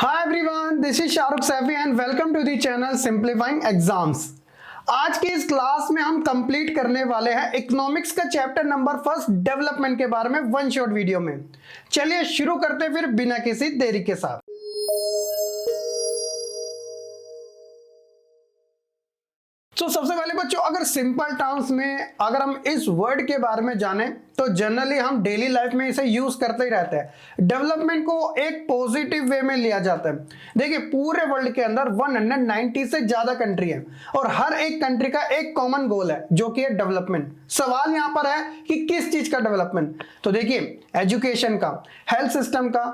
Hi everyone, this is Shahrukh Saifi and welcome to the channel simplifying exams. आज की इस class में हम कंप्लीट करने वाले हैं इकोनॉमिक्स का चैप्टर नंबर फर्स्ट डेवलपमेंट के बारे में वन शॉट वीडियो में। चलिए शुरू करते हैं फिर बिना किसी देरी के साथ। तो सबसे पहले बच्चों, अगर सिंपल टर्म्स में अगर हम इस वर्ड के बारे में जाने तो जनरली हम डेली लाइफ में इसे यूज करते ही रहते हैं। डेवलपमेंट को एक पॉजिटिव वे में लिया जाता है। देखिए, पूरे वर्ल्ड के अंदर 190 से ज्यादा कंट्री है और हर एक कंट्री का एक कॉमन गोल है जो कि है डेवलपमेंट। सवाल यहां पर है कि किस चीज का डेवलपमेंट। तो देखिए, एजुकेशन का, हेल्थ सिस्टम का,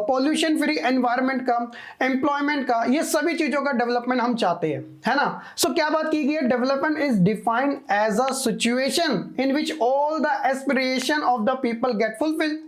पॉल्यूशन फ्री एनवायरनमेंट का, एम्प्लॉयमेंट का, ये सभी चीजों का डेवलपमेंट हम चाहते हैं, है ना। सो क्या बात की गई है, development is defined as a situation in which all the aspiration of the people get fulfil.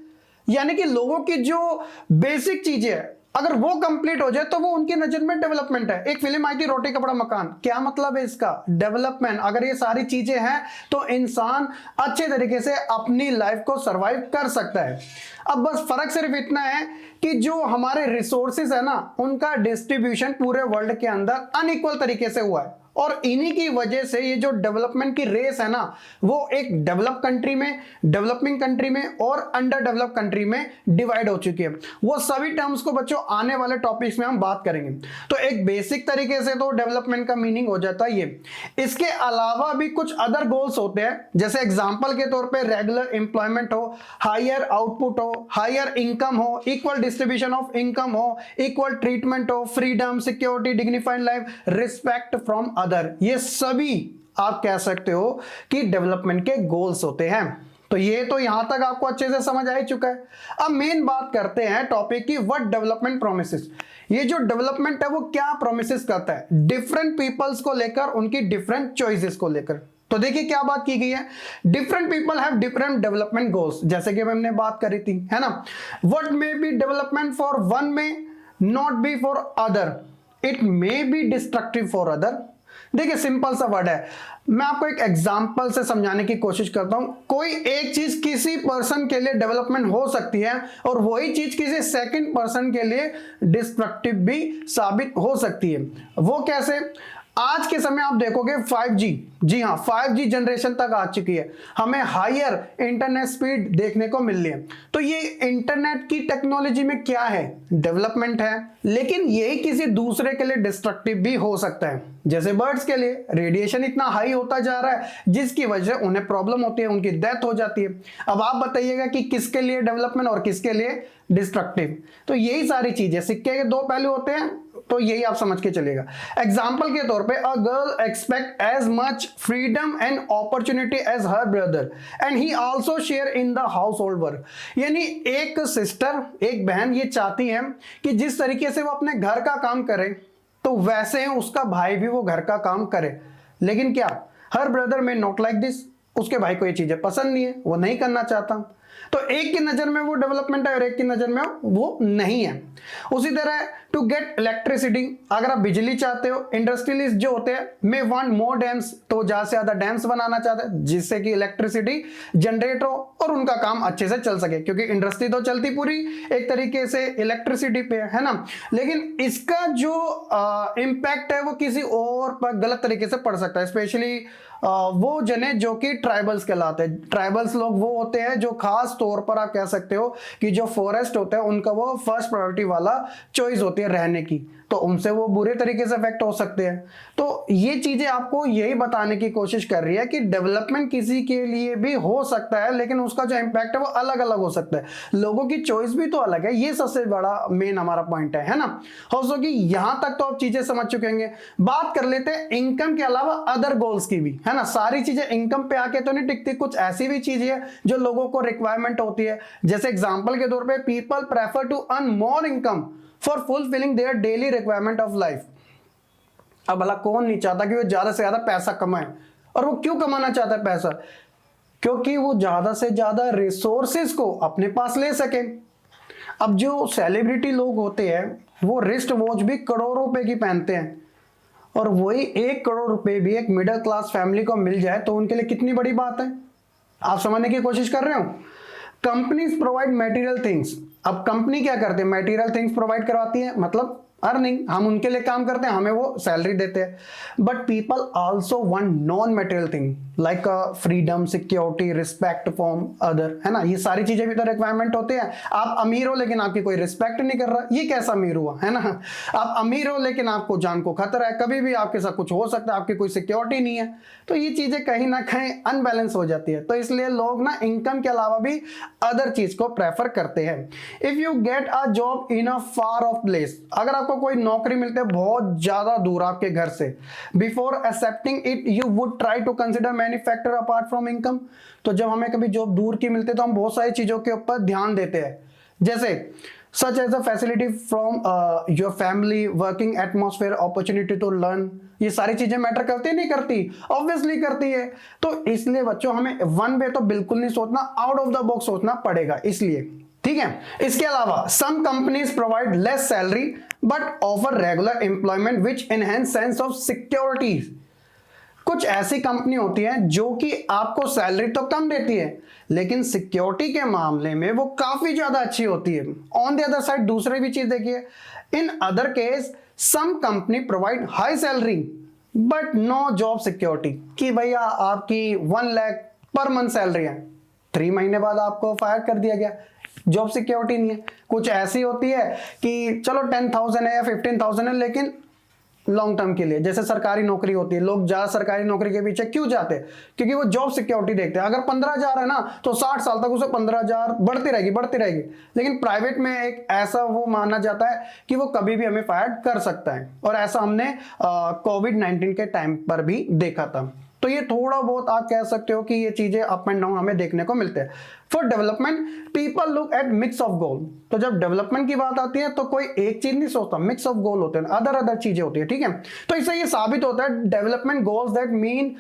यानी कि लोगों की जो बेसिक चीजें है अगर वो कंप्लीट हो जाए तो वो उनकी नजर में डेवलपमेंट है। एक फिल्म आई थी रोटी कपड़ा मकान, क्या मतलब है इसका? डेवलपमेंट। अगर ये सारी चीजें हैं तो इंसान अच्छे तरीके से अपनी लाइफ को सरवाइव कर सकता है। अब बस फर्क सिर्फ इतना है कि जो हमारे रिसोर्सेज है ना, उनका डिस्ट्रीब्यूशन पूरे वर्ल्ड के अंदर अनइक्वल तरीके से हुआ है और इन्हीं की वजह से ये जो डेवलपमेंट की रेस है ना, वो एक डेवलप कंट्री में, डेवलपिंग कंट्री में और अंडर डेवलप कंट्री में डिवाइड हो चुकी है। वो सभी टर्म्स को बच्चों आने वाले टॉपिक्स में हम बात करेंगे। तो एक बेसिक तरीके से तो डेवलपमेंट का मीनिंग हो जाता है ये। इसके अलावा भी कुछ अदर गोल्स होते हैं, जैसे एग्जाम्पल के तौर पर रेगुलर एम्प्लॉयमेंट हो, हायर आउटपुट हो, हायर इनकम हो, इक्वल डिस्ट्रीब्यूशन ऑफ इनकम हो, इक्वल ट्रीटमेंट हो, freedom, security, dignified life, respect from other. ये सभी आप कह सकते हो कि डेवलपमेंट के गोल्स होते हैं। तो ये तो यहां तक आपको अच्छे से समझ आ ही चुका है। अब मेन बात करते हैं टॉपिक की, व्हाट डेवलपमेंट प्रोमिसेस। ये जो डेवलपमेंट है वो क्या प्रोमिसेस करता है डिफरेंट पीपल्स को लेकर, उनकी डिफरेंट चॉइसेस को लेकर। तो देखिए क्या बात की गई है, different people have different development goals, जैसे कि हमने बात करी थी, है ना। What may be development for one may not be for other, it may be destructive for other. देखिए सिंपल सा वर्ड है, मैं आपको एक एग्जांपल से समझाने की कोशिश करता हूं। कोई एक चीज किसी पर्सन के लिए डेवलपमेंट हो सकती है और वही चीज किसी सेकंड पर्सन के लिए डिस्ट्रक्टिव भी साबित हो सकती है। वो कैसे? आज के समय आप देखोगे 5G, जी हाँ 5G जनरेशन तक आ चुकी है, हमें हायर इंटरनेट स्पीड देखने को मिल रही है। तो ये इंटरनेट की टेक्नोलॉजी में क्या है? डेवलपमेंट है, लेकिन यही किसी दूसरे के लिए डिस्ट्रक्टिव भी हो सकता है। जैसे बर्ड्स के लिए रेडिएशन इतना हाई होता जा रहा है जिसकी वजह से उन्हें प्रॉब्लम होती है, उनकी डेथ हो जाती है। अब आप बताइएगा कि किसके लिए डेवलपमेंट और किसके लिए डिस्ट्रक्टिव। तो यही सारी चीजें, सिक्के के दो पहलू होते हैं, तो यही आप समझ के चलेगा। एग्जाम्पल के तौर पे, a girl expect as much freedom and opportunity as her brother and he also share in the household work. यानी एक सिस्टर, एक बहन ये चाहती है कि जिस तरीके से वो अपने घर का काम करे तो वैसे उसका भाई भी वो घर का काम करे। लेकिन क्या हर ब्रदर में नॉट लाइक दिस, उसके भाई को ये चीजें पसंद नहीं है, वो नहीं करना चाहता। तो एक की नजर में वो डेवलपमेंट है और एक की नजर में वो नहीं है। उसी तरह टू गेट इलेक्ट्रिसिटी, अगर आप बिजली चाहते हो, इंडस्ट्रियलिस्ट जो होते हैं मे वांट मोर डैम्स, तो ज्यादा से ज्यादा डैम्स बनाना चाहते हैं जिससे कि इलेक्ट्रिसिटी जनरेट हो और उनका काम अच्छे से चल सके, क्योंकि इंडस्ट्री तो चलती पूरी एक तरीके से इलेक्ट्रिसिटी पे है ना। लेकिन इसका जो इम्पैक्ट है वो किसी और पर गलत तरीके से पड़ सकता है, स्पेशली वो जने जो कि ट्राइबल्स कहलाते हैं। ट्राइबल्स लोग वो होते हैं जो खास तौर पर आप कह सकते हो कि जो फॉरेस्ट होते हैं उनका वो फर्स्ट प्रायोरिटी वाला चॉइस होती है रहने की, तो उनसे वो बुरे तरीके से अफेक्ट हो सकते हैं। तो ये चीजें आपको यही बताने की कोशिश कर रही है कि डेवलपमेंट किसी के लिए भी हो सकता है, लेकिन उसका जो इम्पैक्ट है वो अलग अलग हो सकता है। लोगों की चॉइस भी तो अलग है, ये सबसे बड़ा मेन हमारा पॉइंट है ना। हो कि यहां तक तो आप चीजें समझ चुके होंगे। बात कर लेते हैं इनकम के अलावा अदर गोल्स की भी, है ना। सारी चीजें इनकम पे आके तो नहीं टिकती, कुछ ऐसी भी चीजें है जो लोगों को रिक्वायरमेंट होती है। जैसे एग्जाम्पल के तौर पर, people prefer to earn more income for fulfilling their daily requirement of life. अब भला कौन नहीं चाहता कि वो ज्यादा से ज्यादा पैसा कमाए? और वो क्यों कमाना चाहता है पैसा? क्योंकि वो ज्यादा से ज्यादा रिसोर्सेज को अपने पास ले सके। अब जो सेलिब्रिटी लोग होते हैं वो रिस्ट वॉच भी करोड़ों रुपए की पहनते हैं, और वही 1 करोड़ रुपए भी एक मिडिल क्लास फैमिली को मिल जाए तो उनके लिए कितनी बड़ी बात है। आप समझने की कोशिश कर रहे हो। कंपनीज प्रोवाइड मटेरियल थिंग्स, अब कंपनी क्या करते हैं, मटेरियल थिंग्स प्रोवाइड करवाती है, मतलब अर्निंग, हम उनके लिए काम करते हैं, हमें वो सैलरी देते हैं। But people also want non material thing like freedom, security, respect from other, है ना, ये सारी चीजें भी तो रिक्वायरमेंट होते हैं। आप अमीर हो लेकिन आपकी कोई रिस्पेक्ट नहीं कर रहा, ये कैसा अमीर हुआ, है ना। आप अमीर हो लेकिन आपको जान को खतरा है, कभी भी आपके साथ कुछ हो सकता है, आपकी कोई सिक्योरिटी नहीं है, तो ये चीजें कहीं ना कहीं अनबैलेंस हो जाती है। तो इसलिए लोग ना इनकम के अलावा भी अदर चीज को प्रेफर करते हैं। If you get a job in a far of place, अगर आपको कोई नौकरी मिलती है बहुत ज्यादा दूर आपके घर से, before accepting it you would try to consider many factor apart from income. तो जब हमें कभी जॉब दूर की मिलती है तो हम बहुत सारी चीजों के ऊपर ध्यान देते हैं, जैसे such as a facility from your family, working atmosphere, opportunity to learn, ये सारी चीजें मैटर करती नहीं करती, ऑब्वियसली करती है। तो इसलिए बच्चों हमें वन वे तो बिल्कुल नहीं सोचना, आउट ऑफ द बॉक्स सोचना पड़ेगा, इसलिए ठीक है। इसके अलावा some companies provide less salary but offer regular employment which enhance sense of security. कुछ ऐसी कंपनी होती है जो कि आपको सैलरी तो कम देती है लेकिन सिक्योरिटी के मामले में वो काफी ज्यादा अच्छी होती है। ऑन द अदर साइड दूसरी भी चीज देखिए, in other case some company provide high salary but no job security, कि भैया आपकी 1 लाख पर मंथ सैलरी है, 3 महीने बाद आपको फायर कर दिया गया, जॉब सिक्योरिटी नहीं है। कुछ ऐसी होती है कि चलो 10,000 है या 15,000 है लेकिन लॉन्ग टर्म के लिए, जैसे सरकारी नौकरी होती है, लोग ज्यादा सरकारी नौकरी के पीछे क्यों जाते हैं, क्योंकि वो जॉब सिक्योरिटी देखते हैं। अगर 15,000 है ना तो 60 साल तक उसे 15,000 बढ़ती रहेगी। लेकिन प्राइवेट में एक ऐसा वो माना जाता है कि वो कभी भी हमें फायर कर सकता है, और ऐसा हमने कोविड-19 के टाइम पर भी देखा था। तो ये थोड़ा बहुत आप कह सकते हो कि ये चीजें अप एंड डाउन हमें देखने को मिलते हैं। For development people look at mix of goal, तो जब डेवलपमेंट की बात आती है तो कोई एक चीज नहीं सोचता, मिक्स ऑफ गोल होते हैं, अदर चीजें होती है, ठीक है। तो इससे ये साबित होता है development goals that mean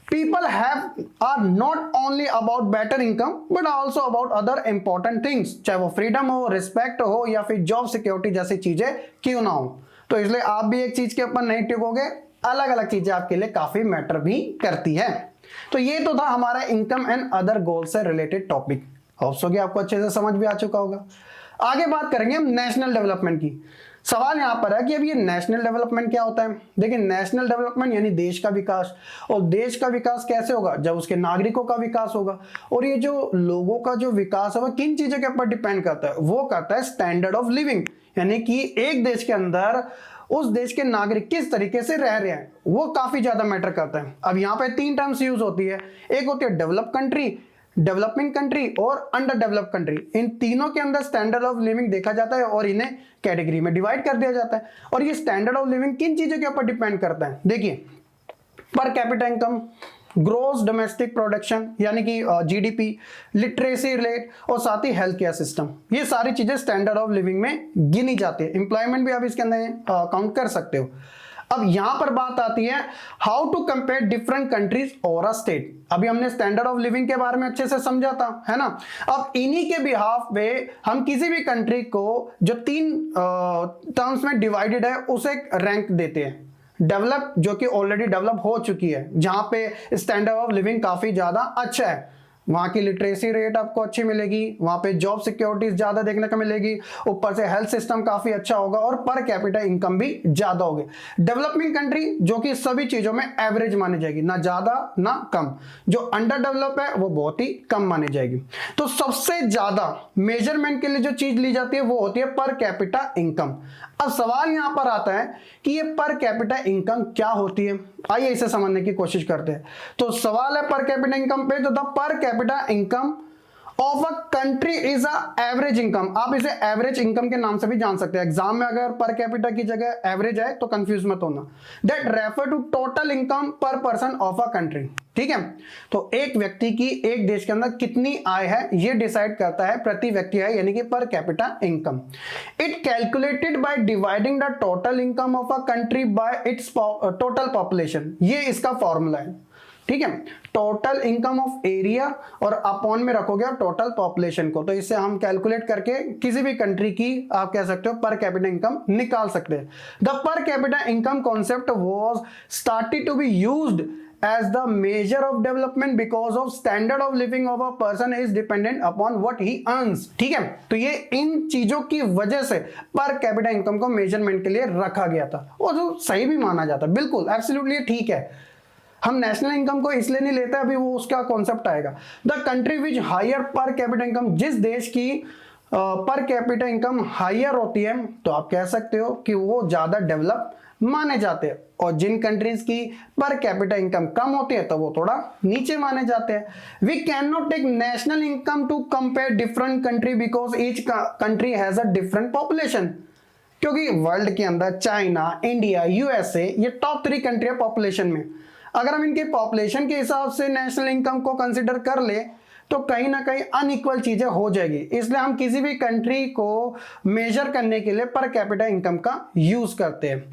people are not only about better income but also about other important things, चाहे वो फ्रीडम हो, रिस्पेक्ट हो या फिर जॉब सिक्योरिटी जैसी चीजें क्यों ना हो। तो इसलिए आप भी एक चीज के ऊपर नहीं टिकोगे, अलग अलग चीजें आपके लिए काफी मैटर भी करती है। तो ये तो था हमारा इनकम एंड अदर गोल से रिलेटेड टॉपिक, होप्स हो कि आपको अच्छे से समझ भी आ चुका होगा। आगे बात करेंगे हम नेशनल डेवलपमेंट की। सवाल यहां पर है कि अब ये नेशनल डेवलपमेंट क्या होता है। देखिए नेशनल डेवलपमेंट यानी देश का विकास, और देश का विकास कैसे होगा, जब उसके नागरिकों का विकास होगा। और ये जो लोगों का जो विकास है वो किन चीजों के ऊपर डिपेंड करता है, वो करता है स्टैंडर्ड ऑफ लिविंग, यानी कि एक देश के अंदर उस देश के नागरिक किस तरीके से रह रहे हैं, वो काफी ज्यादा मैटर करता है। अब यहाँ पे 3 टर्म्स यूज होती है, एक होती है डेवलप कंट्री, डेवलपिंग कंट्री और अंडर डेवलप कंट्री। इन तीनों के अंदर स्टैंडर्ड ऑफ लिविंग देखा जाता है और इन्हें कैटेगरी में डिवाइड कर दिया जाता है। और ये स्टैंडर्ड ऑफ लिविंग किन चीजों के ऊपर डिपेंड करता है, देखिए per capita income, gross domestic production यानी कि जीडीपी, लिटरेसी रेट और साथ ही हेल्थ केयर सिस्टम, ये सारी चीजें स्टैंडर्ड ऑफ लिविंग में गिनी जाती है। एम्प्लॉयमेंट भी आप इसके अंदर काउंट कर सकते हो। अब यहां पर बात आती है how to compare different countries और अ स्टेट। अभी हमने स्टैंडर्ड ऑफ लिविंग के बारे में अच्छे से समझा था, है ना। अब इन्हीं के बिहाफ पे हम किसी भी कंट्री को जो 3 टर्म्स में डिवाइडेड है उसे रैंक देते हैं। डेवलप जो कि ऑलरेडी डेवलप हो चुकी है, जहां पे स्टैंडर्ड ऑफ लिविंग काफी ज्यादा अच्छा है, वहां की लिटरेसी रेट आपको अच्छी मिलेगी, वहां पे जॉब सिक्योरिटी ज्यादा देखने को मिलेगी, ऊपर से हेल्थ सिस्टम काफी अच्छा होगा और पर कैपिटा इनकम भी ज्यादा होगी। डेवलपिंग कंट्री जो कि सभी चीजों में एवरेज मानी जाएगी, ना ज्यादा ना कम। जो अंडर डेवलप है वो बहुत ही कम मानी जाएगी। तो सबसे ज्यादा मेजरमेंट के लिए जो चीज ली जाती है वो होती है पर कैपिटा इनकम। अब सवाल यहां पर आता है कि ये पर कैपिटा इनकम क्या होती है, आइए इसे समझने की कोशिश करते हैं। तो सवाल है पर कैपिटा इनकम पे, तो the per capita income of a country is a average income. आप इसे एवरेज इनकम के नाम से भी जान सकते हैं। एग्जाम में अगर पर कैपिटा की जगह एवरेज है तो कंफ्यूज मत होना। That refer to total income per person of a country, ठीक है। तो एक व्यक्ति की एक देश के अंदर कितनी आय है ये डिसाइड करता है प्रति व्यक्ति आय, यानी कि पर capita income. It calculated by dividing the total income of a country bye it's total population, ये इसका फॉर्मूला है, ठीक है। टोटल इनकम ऑफ एरिया और अपॉन में रखोगे आप टोटल पॉपुलेशन को, तो इससे हम कैलकुलेट करके किसी भी कंट्री की आप कह सकते हो पर कैपिटा इनकम निकाल सकते हैं। The per capita income concept was started to be used as the measure of development because of standard of living of a person is dependent upon what he earns। ठीक है, तो ये इन चीजों की वजह से पर कैपिटा इनकम को मेजरमेंट के लिए रखा गया था, और जो सही भी माना जाता है, बिल्कुल एब्सोल्युटली ठीक है। हम नेशनल इनकम को इसलिए नहीं लेते, अभी वो उसका कॉन्सेप्ट आएगा। The country which higher per capita income, जिस देश की पर कैपिटा इनकम हायर होती है तो आप कह सकते हो कि वो ज्यादा डेवलप माने जाते हैं, और जिन कंट्रीज की पर कैपिटा इनकम कम होती है तो वो थोड़ा नीचे माने जाते हैं। We can not take national income to compare different country because each country has a different population, क्योंकि वर्ल्ड के अंदर चाइना, इंडिया, यूएसए ये टॉप 3 कंट्री है पॉपुलेशन में। अगर हम इनके पॉपुलेशन के हिसाब से नेशनल इनकम को कंसिडर कर ले तो कहीं ना कहीं अनइक्वल चीजें हो जाएगी, इसलिए हम किसी भी कंट्री को मेजर करने के लिए पर कैपिटा इनकम का यूज करते हैं।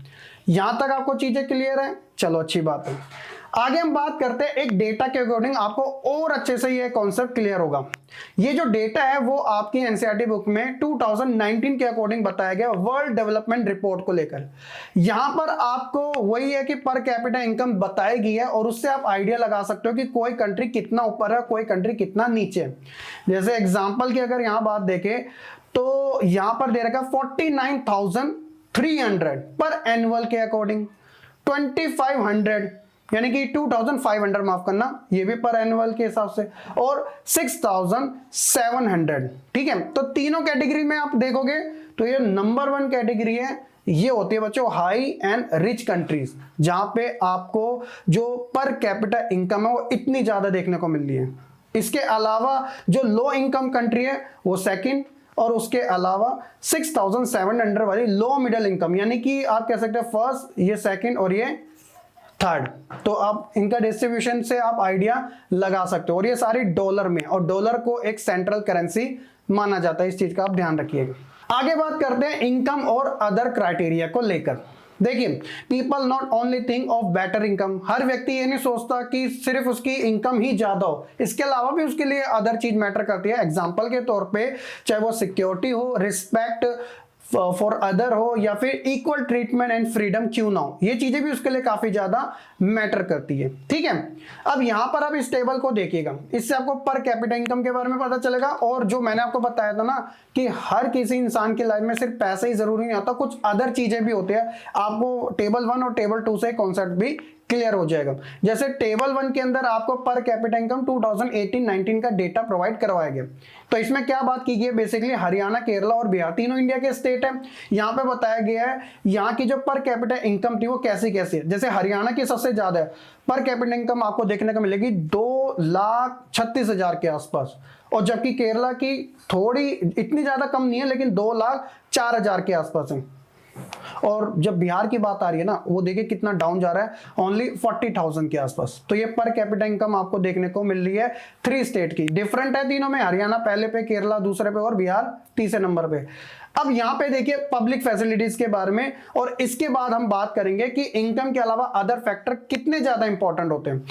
यहां तक आपको चीजें क्लियर है? चलो अच्छी बात है। आगे हम बात करते हैं एक डेटा के अकॉर्डिंग, आपको और अच्छे से ये कॉन्सेप्ट क्लियर होगा। ये जो डेटा है वो आपकी एनसीईआरटी बुक में 2019 के अकॉर्डिंग बताया गया वर्ल्ड डेवलपमेंट रिपोर्ट को लेकर। यहां पर आपको वही है कि पर कैपिटा इनकम बताई गई है, और उससे आप आइडिया लगा सकते हो कि कोई कंट्री कितना ऊपर है, कोई कंट्री कितना नीचे। जैसे एग्जाम्पल की अगर यहां बात देखें तो यहां पर दे रखा 49,300 पर एनुअल के अकॉर्डिंग, 2500 यानी कि 2500 माफ करना, ये भी पर एनुअल के हिसाब से, और 6700। ठीक है, तो तीनों कैटेगरी में आप देखोगे तो ये नंबर 1 कैटेगरी है, ये होती है बच्चों हाई एंड रिच कंट्रीज, जहां पे आपको जो पर कैपिटा इनकम है वो इतनी ज्यादा देखने को मिल रही है। इसके अलावा जो लो इनकम कंट्री है वो सेकंड, और उसके अलावा 6700 वाली लो मिडिल इनकम, यानी कि आप कह सकते हैं फर्स्ट, ये सेकंड और ये थर्ड। तो आप इनका डिस्ट्रीब्यूशन से आप आइडिया लगा सकते हो, और ये सारी डॉलर में, और डॉलर को एक सेंट्रल करेंसी माना जाता है, इस चीज का आप ध्यान रखिएगा। आगे बात करते हैं इनकम और अदर क्राइटेरिया को लेकर। देखिए, people not only think of better income, हर व्यक्ति ये नहीं सोचता कि सिर्फ उसकी इनकम ही ज्यादा हो, इसके अलावा भी उसके लिए अदर चीज मैटर करती है। एग्जांपल के तौर पे चाहे वो सिक्योरिटी हो, रिस्पेक्ट फॉर अदर हो, या फिर इक्वल ट्रीटमेंट एंड फ्रीडम क्यों ना हो, ये चीजें भी उसके लिए काफी ज्यादा मैटर करती है। ठीक है, अब यहां पर आप इस टेबल को देखिएगा, इससे आपको पर कैपिटा इनकम के बारे में पता चलेगा, और जो मैंने आपको बताया था ना कि हर किसी इंसान की लाइफ में सिर्फ पैसा ही जरूरी नहीं आता, कुछ अदर चीजें भी होती है। आपको टेबल 1 और टेबल 2 से कॉन्सेप्ट भी क्लियर हो जाएगा। जैसे टेबल 1 के अंदर आपको पर कैपिटा इनकम 2018-19 का डेटा प्रोवाइड करवाया गया, तो इसमें क्या बात की गई है, बेसिकली हरियाणा, केरला और बिहार तीनों इंडिया के स्टेट है। यहां पे बताया गया है यहां की जो पर कैपिटा इनकम थी वो कैसी कैसी है। जैसे हरियाणा की सबसे ज्यादा है, पर कैपिटा इनकम आपको देखने को मिलेगी 2,36,000 के आसपास, और जबकि केरला की थोड़ी इतनी ज्यादा कम नहीं है, लेकिन 2,04,000 के आसपास है। और जब बिहार की बात आ रही है ना, वो देखिए कितना डाउन जा रहा है, ओनली 40,000 के आसपास। तो ये पर कैपिटा इनकम आपको देखने को मिल रही है 3 स्टेट की, डिफरेंट है तीनों में, हरियाणा पहले पे, केरला दूसरे पे, और बिहार तीसरे नंबर पे। अब यहां पे देखिए पब्लिक फैसिलिटीज के बारे में, और इसके बाद हम बात करेंगे कि इनकम के अलावा अदर फैक्टर कितने ज्यादा इंपॉर्टेंट होते हैं।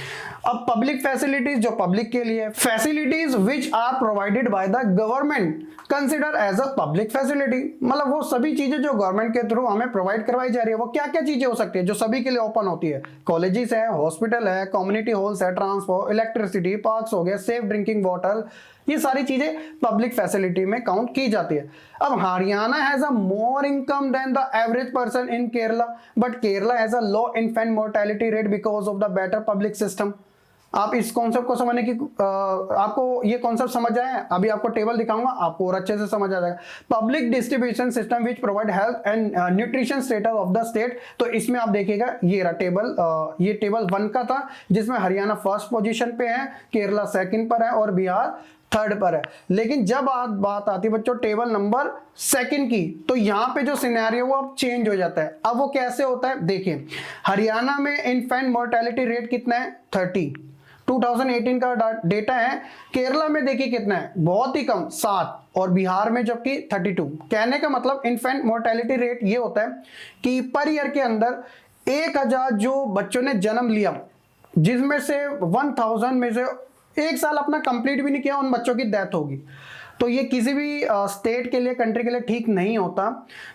अब पब्लिक फैसिलिटीज जो पब्लिक के लिए, facilities which are provided by the government consider as a public facility, मतलब वो सभी चीजें जो गवर्नमेंट के थ्रू हमें प्रोवाइड करवाई जा रही है। वो क्या क्या चीजें हो सकती है जो सभी के लिए ओपन होती है? कॉलेजेस है, हॉस्पिटल है, कम्युनिटी हॉल्स है, ट्रांसपोर्ट, इलेक्ट्रिसिटी, पार्क्स हो गए, सेफ ड्रिंकिंग वाटर, ये सारी चीजें पब्लिक फैसिलिटी में काउंट की जाती है। अब Haryana has a more income than the average person in Kerala, but Kerala has a low infant mortality rate because of the better public system. आप इस कॉन्सेप्ट को समझने की आपको ये कॉन्सेप्ट समझ आया है? अभी आपको टेबल दिखाऊंगा, आपको और अच्छे से समझ आ जाएगा। Public distribution system which provide health and nutrition status of the state, तो इसमें आप देखिएगा ये रहा टेबल, ये टेबल 1 का था, जिसमें हरियाणा फर्स्ट पोजीशन पे है, केरला सेकंड पर है, और बिहार थर्ड पर है। लेकिन जब बात आती है बच्चों टेबल नंबर 2 की, तो यहां पे जो सिनेरियो वो अब चेंज हो जाता है। अब वो कैसे होता है देखिए, हरियाणा में इन्फेंट मोर्टेलिटी रेट कितना है? 30, 2018 का डेटा है। केरला में देखिए कितना है, बहुत ही कम, 7, और बिहार में जबकि 32। कहने का मतलब इन्फेंट मोर्टेलिटी रेट ये होता है कि पर ईयर के अंदर 1000 जो बच्चों ने जन्म लिया, जिसमें से 1000 में से 1 साल अपना कंप्लीट भी नहीं किया, उन बच्चों की डेथ होगी। तो ये किसी भी स्टेट के लिए, कंट्री के लिए ठीक नहीं होता।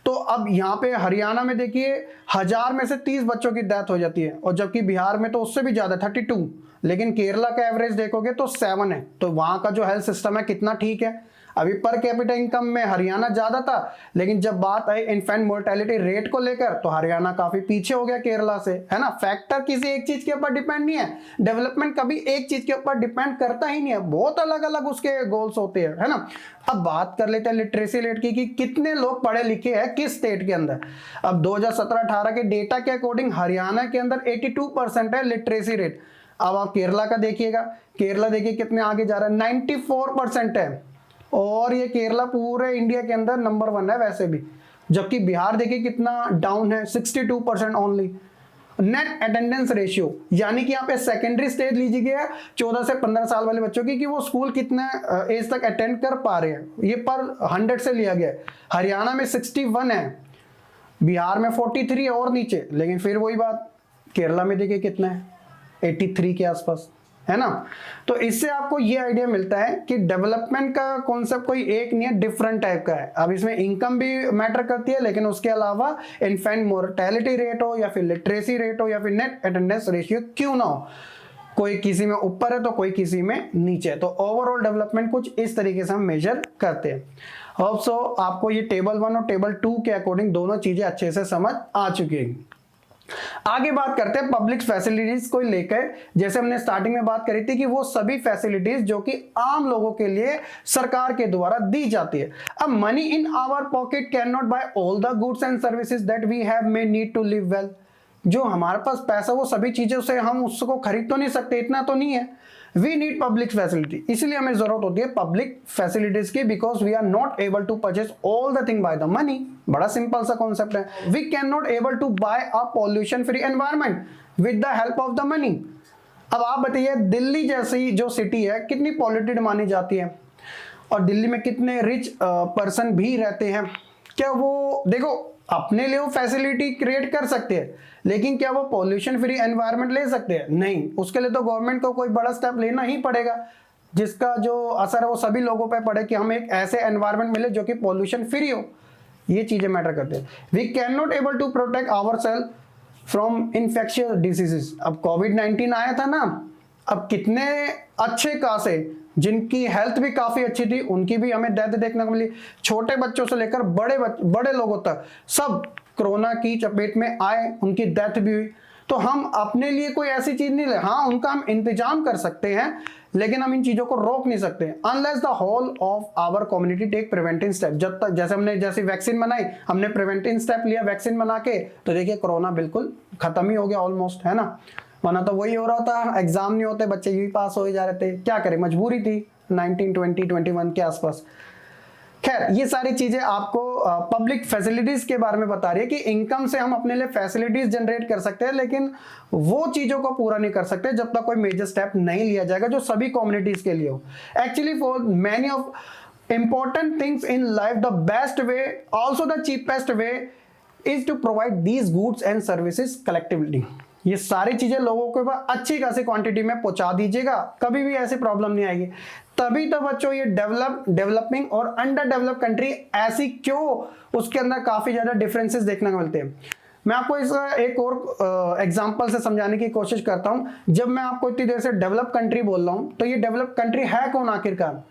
तो अब यहाँ पे हरियाणा में देखिए 1000 में से 30 बच्चों की डेथ हो जाती है, और जबकि बिहार में तो उससे भी ज्यादा 32, लेकिन केरला का एवरेज देखोगे तो 7 है। तो वहां का जो हेल्थ सिस्टम है कितना ठीक है। अभी पर कैपिटा इनकम में हरियाणा ज्यादा था, लेकिन जब बात आई इन्फेंट मोर्टेलिटी रेट को लेकर तो हरियाणा काफी पीछे हो गया केरला से, है ना। फैक्टर किसी एक चीज के ऊपर डिपेंड नहीं है, डेवलपमेंट कभी एक चीज के ऊपर डिपेंड करता ही नहीं है, बहुत अलग अलग उसके गोल्स होते हैं, है ना। अब बात कर लेते हैं लिटरेसी रेट की कि कितने लोग पढ़े लिखे हैं किस स्टेट के अंदर। अब 2017-18 के डेटा के अकॉर्डिंग हरियाणा के अंदर 82% है लिटरेसी रेट। अब आप केरला का देखिएगा, केरला देखिए कितने आगे जा रहा है, 94% है, और ये केरला पूरे इंडिया के अंदर नंबर 1 है वैसे भी। जबकि बिहार देखिए कितना डाउन है, 62% ओनली। नेट अटेंडेंस रेशियो, यानी कि यहाँ पे सेकेंडरी स्टेज लीजिएगा 14 से 15 साल वाले बच्चों की कि वो स्कूल कितने एज तक अटेंड कर पा रहे हैं, ये पर 100 से लिया गया है। हरियाणा में 61 है, बिहार में 43 है और नीचे, लेकिन फिर वही बात केरला में देखिए कितना है, 83 के आसपास, है ना। तो इससे आपको ये आइडिया मिलता है कि डेवलपमेंट का कॉन्सेप्ट कोई एक नहीं है, डिफरेंट टाइप का है। अब इसमें इनकम भी मैटर करती है, लेकिन उसके अलावा इन्फेंट मोर्टेलिटी रेट हो या फिर लिटरेसी रेट हो या फिर नेट अटेंडेंस रेशियो क्यों ना हो, कोई किसी में ऊपर है तो कोई किसी में नीचे है। तो ओवरऑल डेवलपमेंट कुछ इस तरीके से हम मेजर करते हैं। होप सो आपको ये टेबल 1 और टेबल 2 के अकॉर्डिंग दोनों चीजें अच्छे से समझ आ चुकी है। आगे बात करते हैं पब्लिक फैसिलिटीज को लेकर। जैसे हमने स्टार्टिंग में बात करी थी कि वो सभी फैसिलिटीज जो कि आम लोगों के लिए सरकार के द्वारा दी जाती है। अब money in our pocket can not buy all the goods and services that we have may need to live well. जो हमारे पास पैसा, वो सभी चीजों से हम उसको खरीद तो नहीं सकते, इतना तो नहीं है। वी नीड पब्लिक फैसिलिटी, इसलिए हमें जरूरत होती है पब्लिक फैसिलिटीज की, because we are not able to purchase all the thing by the money. बड़ा सिंपल सा कॉन्सेप्ट है। We can not able to buy a pollution free environment with the help of the money. अब आप बताइए, दिल्ली जैसी जो city है कितनी पॉल्यूटेड मानी जाती है, और दिल्ली में कितने रिच पर्सन भी रहते हैं। क्या वो, देखो, अपने लिए वो फैसिलिटी क्रिएट कर सकते हैं, लेकिन क्या वो पॉल्यूशन फ्री एनवायरनमेंट ले सकते हैं? नहीं। उसके लिए तो गवर्नमेंट को कोई बड़ा स्टेप लेना ही पड़ेगा, जिसका जो असर है वो सभी लोगों पे पड़े कि हमें एक ऐसे एनवायरनमेंट मिले जो कि पॉल्यूशन फ्री हो। ये चीजें मैटर करते हैं। We can not able to protect our self from infectious diseases. अब कोविड-19 आया था ना, अब कितने अच्छे खासे जिनकी हेल्थ भी काफी अच्छी थी, उनकी भी हमें डेथ देखने को मिली। छोटे बच्चों से लेकर बड़े लोगों तक सब कोरोना की चपेट में आए, उनकी डेथ भी हुई। तो हम अपने लिए कोई ऐसी चीज नहीं ले, हाँ उनका हम इंतजाम कर सकते हैं, लेकिन हम इन चीजों को रोक नहीं सकते unless the whole of our community take preventive step. जब तक, जैसे हमने जैसी वैक्सीन बनाई, हमने प्रिवेंटिव स्टेप लिया वैक्सीन बना के, तो देखिए कोरोना बिल्कुल खत्म ही हो गया ऑलमोस्ट, है ना। वरना तो वही हो रहा था, एग्जाम नहीं होते, बच्चे यूं ही पास हो जा रहे थे। क्या करें, मजबूरी थी 1920-21 के आसपास। खैर, ये सारी चीजें आपको पब्लिक फैसिलिटीज के बारे में बता रही है कि इनकम से हम अपने लिए फैसिलिटीज जनरेट कर सकते हैं, लेकिन वो चीजों को पूरा नहीं कर सकते जब तक कोई मेजर स्टेप नहीं लिया जाएगा जो सभी कम्युनिटीज के लिए हो। Actually for many of important things in life, the best way, also the cheapest way is to provide these goods and services collectively. ये सारी चीजें लोगों के पास अच्छी खासी क्वांटिटी में पहुंचा दीजिएगा, कभी भी ऐसी प्रॉब्लम नहीं आएगी। तभी तो बच्चों ये डेवलपिंग और अंडर डेवलप कंट्री ऐसी क्यों, उसके अंदर काफी ज्यादा डिफरेंसेस देखने को मिलते हैं। मैं आपको इस एक और एग्जांपल से समझाने की कोशिश करता हूं। जब मैं आपको इतनी देर से डेवलप कंट्री बोल रहा हूं, तो ये डेवलप कंट्री है कौन आखिरकार?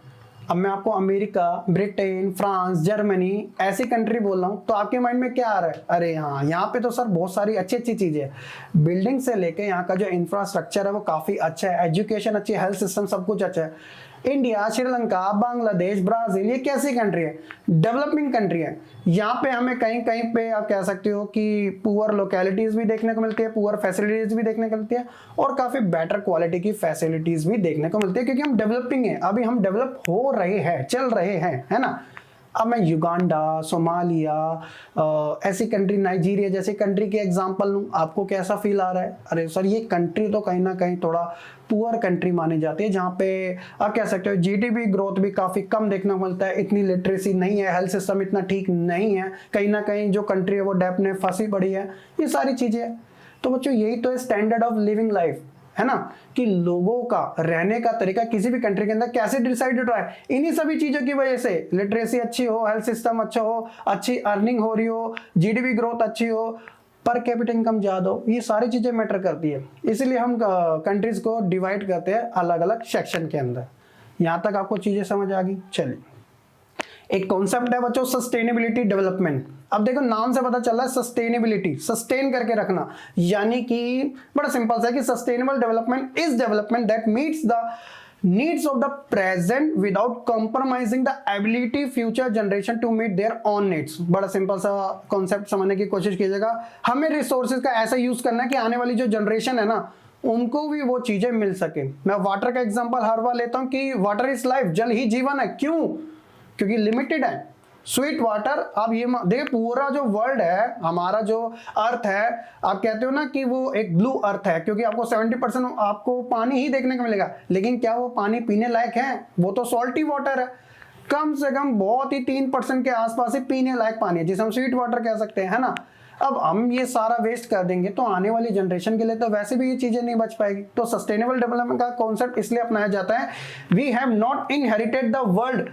अब मैं आपको अमेरिका, ब्रिटेन, फ्रांस, जर्मनी ऐसी कंट्री बोल रहा हूं, तो आपके माइंड में क्या आ रहा है? अरे हाँ, यहाँ पे तो सर बहुत सारी अच्छी अच्छी चीजें हैं, बिल्डिंग से लेके यहाँ का जो इंफ्रास्ट्रक्चर है वो काफी अच्छा है, एजुकेशन अच्छी, हेल्थ सिस्टम सब कुछ अच्छा है। इंडिया, श्रीलंका, बांग्लादेश, ब्राजील, ये कैसी कंट्री है? डेवलपिंग कंट्री है। यहाँ पे हमें कहीं कहीं पे आप कह सकते हो कि पुअर लोकेलिटीज भी देखने को मिलती है, पुअर फैसिलिटीज भी देखने को मिलती है, और काफी बेटर क्वालिटी की फैसिलिटीज भी देखने को मिलती है, क्योंकि हम डेवलपिंग है, अभी हम डेवलप हो रहे हैं, चल रहे हैं, है ना। अब मैं युगांडा, सोमालिया, ऐसी कंट्री, नाइजीरिया जैसी कंट्री के एग्जांपल लूं, आपको कैसा फील आ रहा है? अरे सर, ये कंट्री तो कहीं ना कहीं थोड़ा पुअर कंट्री मानी जाती है, जहाँ पे आप कह सकते हो जीडीपी ग्रोथ भी काफी कम देखने को मिलता है, इतनी लिटरेसी नहीं है, हेल्थ सिस्टम इतना ठीक नहीं है, कहीं ना कहीं जो कंट्री है वो डेप में फंसी पड़ी है, ये सारी चीजें। तो बच्चों, यही तो है स्टैंडर्ड ऑफ लिविंग लाइफ। है ना, कि लोगों का रहने का तरीका किसी भी कंट्री के अंदर कैसे डिसाइडेड हो है, इन्हीं सभी चीजों की वजह से। लिटरेसी अच्छी हो, हेल्थ सिस्टम अच्छा हो, अच्छी अर्निंग हो रही हो, जीडीपी ग्रोथ अच्छी हो, पर कैपिटा इनकम ज्यादा हो, ये सारी चीजें मैटर करती है। इसलिए हम कंट्रीज को डिवाइड करते हैं अलग अलग सेक्शन के अंदर। यहां तक आपको चीजें समझ आ गई। चलिए, एक कॉन्सेप्ट है बच्चों सस्टेनेबिलिटी डेवलपमेंट। अब देखो नाम से पता चल रहा है सस्टेनेबिलिटी, सस्टेन करके रखना, यानी कि बड़ा सिंपल सा है कि sustainable development is development that meets the needs of the present without compromising the ability future generation to meet their own needs. बड़ा सिंपल सा कॉन्सेप्ट समझने की कोशिश कीजिएगा। हमें रिसोर्सेज का ऐसा यूज करना है कि आने वाली जो जनरेशन है ना, उनको भी वो चीजें मिल सके। मैं वाटर का एग्जांपल हर बार लेता हूं कि वाटर इज लाइफ, जल ही जीवन है। क्यों? क्योंकि लिमिटेड है। स्वीट वाटर, आप ये देखिए पूरा जो वर्ल्ड है, हमारा जो अर्थ है, आप कहते हो ना कि वो एक ब्लू अर्थ है, क्योंकि आपको 70% आपको पानी ही देखने को मिलेगा। लेकिन क्या वो पानी पीने लायक है? वो तो सॉल्टी वाटर है। कम से कम बहुत ही 3% के आसपास ही पीने लायक पानी है, जिसे हम स्वीट वाटर कह सकते हैं, है ना। अब हम ये सारा वेस्ट कर देंगे तो आने वाली जनरेशन के लिए तो वैसे भी ये चीजें नहीं बच पाएगी। तो सस्टेनेबल डेवलपमेंट का कॉन्सेप्ट इसलिए अपनाया जाता है, we have not inherited the world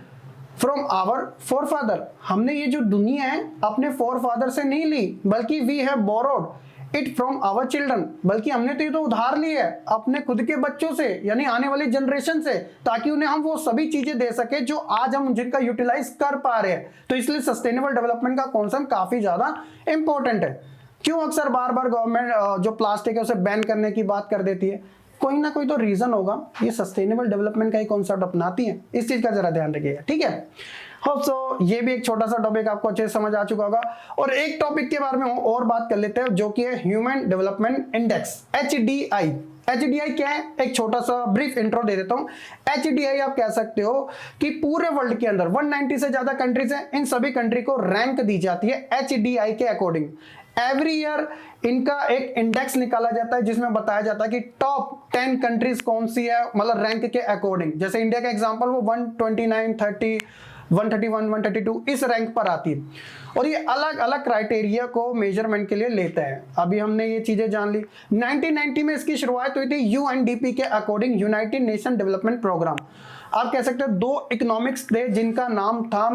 from our forefather. हमने ये जो दुनिया है अपने फोरफादर से नहीं ली, बल्कि we have borrowed it from our children, बल्कि हमने तो ये तो उधार ली है अपने खुद के बच्चों से, यानी आने वाली जनरेशन से, ताकि उन्हें हम वो सभी चीजें दे सके जो आज हम जिनका यूटिलाइज कर पा रहे हैं। तो इसलिए सस्टेनेबल डेवलपमेंट का कॉन्सेप्ट काफी ज्यादा इंपॉर्टेंट है। क्यों अक्सर बार बार गवर्नमेंट जो प्लास्टिक है उसे बैन करने की बात कर देती है? कोई ना कोई तो रीजन होगा। ये सस्टेनेबल डेवलपमेंट का ही कॉन्सेप्ट अपनाती है, इस चीज का जरा ध्यान रखिएगा, ठीक है। होप सो ये भी एक छोटा सा टॉपिक आपको अच्छे से समझ आ चुका होगा। और एक टॉपिक के बारे में और बात कर लेते हैं, जो कि है human development index, HDI। HDI क्या है? एक छोटा सा ब्रीफ इंट्रो दे देता हूं। HDI आप कह सकते हो कि पूरे वर्ल्ड के अंदर 190 से ज्यादा कंट्रीज हैं, इन सभी कंट्री को रैंक दी जाती है HDI के अकॉर्डिंग। एवरी ईयर इनका एक इंडेक्स निकाला जाता है, जिसमें बताया जाता है कि टॉप 10 कंट्रीज कौन सी है, मतलब रैंक के अकॉर्डिंग। जैसे इंडिया का एग्जांपल वो 129, 30, 131, 132 इस रैंक पर आती है। और ये अलग अलग क्राइटेरिया को मेजरमेंट के लिए लेता है। अभी हमने ये चीजें जान ली। 1990 में इसकी शुरुआत हुई थी UNDP के according, united nation development programme. आप कह सकते हो 2 इकोनॉमिक्स थे जिनका नाम था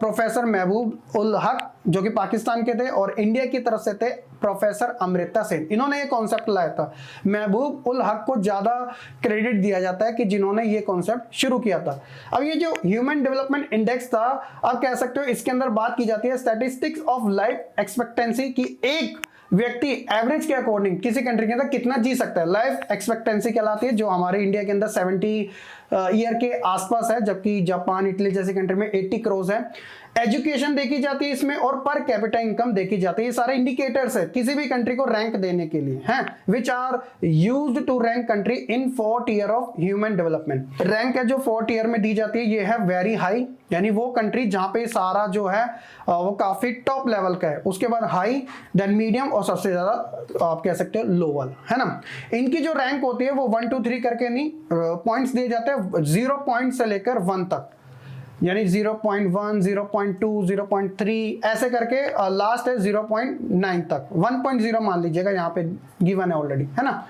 प्रोफेसर महबूब उल हक, जो कि पाकिस्तान के थे, और इंडिया की तरफ से थे प्रोफेसर अमृता सेन। इन्होंने ये कॉन्सेप्ट लाया था। महबूब उल हक को ज्यादा क्रेडिट दिया जाता है कि जिन्होंने ये कॉन्सेप्ट शुरू किया था। अब ये जो ह्यूमन डेवलपमेंट इंडेक्स था, आप कह सकते हो इसके अंदर बात की जाती है स्टैटिस्टिक्स ऑफ लाइफ एक्सपेक्टेंसी की। एक व्यक्ति एवरेज के अकॉर्डिंग किसी कंट्री के अंदर कितना जी सकता है, लाइफ एक्सपेक्टेंसी कहलाती है, जो हमारे इंडिया के अंदर 70 ईयर के आसपास है, जबकि जापान, इटली जैसी कंट्री में 80 करोड़ है। एजुकेशन देखी जाती है इसमें, और पर कैपिटा इनकम देखी जाती है। ये सारे इंडिकेटर्स है किसी भी कंट्री को रैंक देने के लिए हैं, which are used to rank country in 4th year of human development. Rank है जो 4th ईयर में दी जाती है, ये है वेरी हाई, यानी वो कंट्री जहां पे सारा जो है वो काफी टॉप लेवल का है। उसके बाद हाई, देन मीडियम, और सबसे ज्यादा आप कह सकते हो लोअर, है ना। इनकी जो रैंक होती है वो 1 2 3 करके नहीं, पॉइंट्स दिए जाते हैं 0 पॉइंट से लेकर 1 तक, यानी 0.1, 0.2, 0.3 ऐसे करके लास्ट है 0.9 तक। 1.0 मान लीजिएगा, यहाँ पे गिवन है ऑलरेडी, है ना।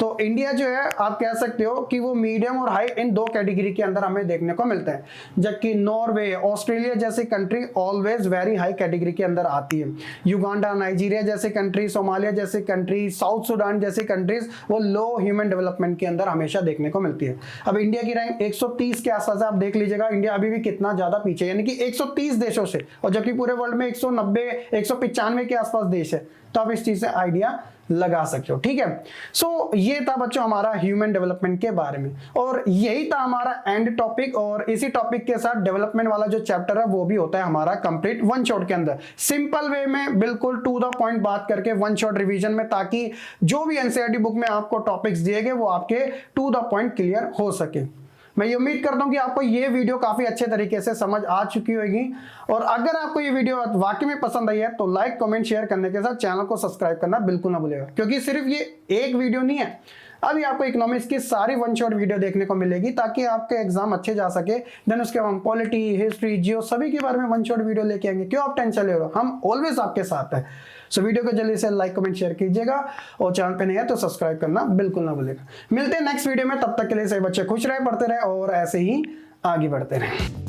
तो इंडिया जो है आप कह सकते हो कि वो मीडियम और हाई इन 2 कैटेगरी के अंदर हमें देखने को मिलता है, जबकि नॉर्वे, ऑस्ट्रेलिया जैसी country always very high category के अंदर आती है। युगांडा, नाइजीरिया जैसी कंट्री, सोमालिया जैसी कंट्री, साउथ सुडान जैसी कंट्रीज वो लो ह्यूमन डेवलपमेंट के अंदर हमेशा देखने को मिलती है। अब इंडिया की रैंक 130 के आसपास आप देख लीजिएगा, इंडिया अभी भी कितना ज्यादा पीछे, यानी कि 130 देशों से, और जबकि पूरे वर्ल्ड में 190, 195 के आसपास देश है। तो आप इस चीज से आइडिया लगा सकते हो, ठीक है। सो ये था बच्चों हमारा ह्यूमन डेवलपमेंट के बारे में, और यही था हमारा एंड टॉपिक। और इसी टॉपिक के साथ डेवलपमेंट वाला जो चैप्टर है वो भी होता है हमारा कंप्लीट 1 शॉट के अंदर, सिंपल वे में, बिल्कुल टू द पॉइंट बात करके 1 शॉट रिवीजन में, ताकि जो भी एनसीईआरटी बुक में आपको टॉपिक्स दिए गए वो आपके टू द पॉइंट क्लियर हो सके। मैं ये उम्मीद करता हूं कि आपको ये वीडियो काफी अच्छे तरीके से समझ आ चुकी होगी। और अगर आपको ये वीडियो वाकई में पसंद आई है तो लाइक, कमेंट, शेयर करने के साथ चैनल को सब्सक्राइब करना बिल्कुल ना भूलिएगा, क्योंकि सिर्फ ये एक वीडियो नहीं है, अभी आपको इकोनॉमिक्स की सारी वन शॉट वीडियो देखने को मिलेगी ताकि आपके एग्जाम अच्छे जा सके। देन उसके बाद हम पॉलिटी, हिस्ट्री, जियो सभी के बारे में वन शॉट वीडियो लेके आएंगे। क्यों आप टेंशन ले रहे हो, हम ऑलवेज आपके साथ हैं। सो वीडियो को जल्दी से लाइक कमेंट शेयर कीजिएगा और चैनल पे नहीं है तो सब्सक्राइब करना बिल्कुल ना भूलिएगा। मिलते हैं नेक्स्ट वीडियो में, तब तक के लिए सभी बच्चे खुश रहे, पढ़ते रहे और ऐसे ही आगे बढ़ते रहे।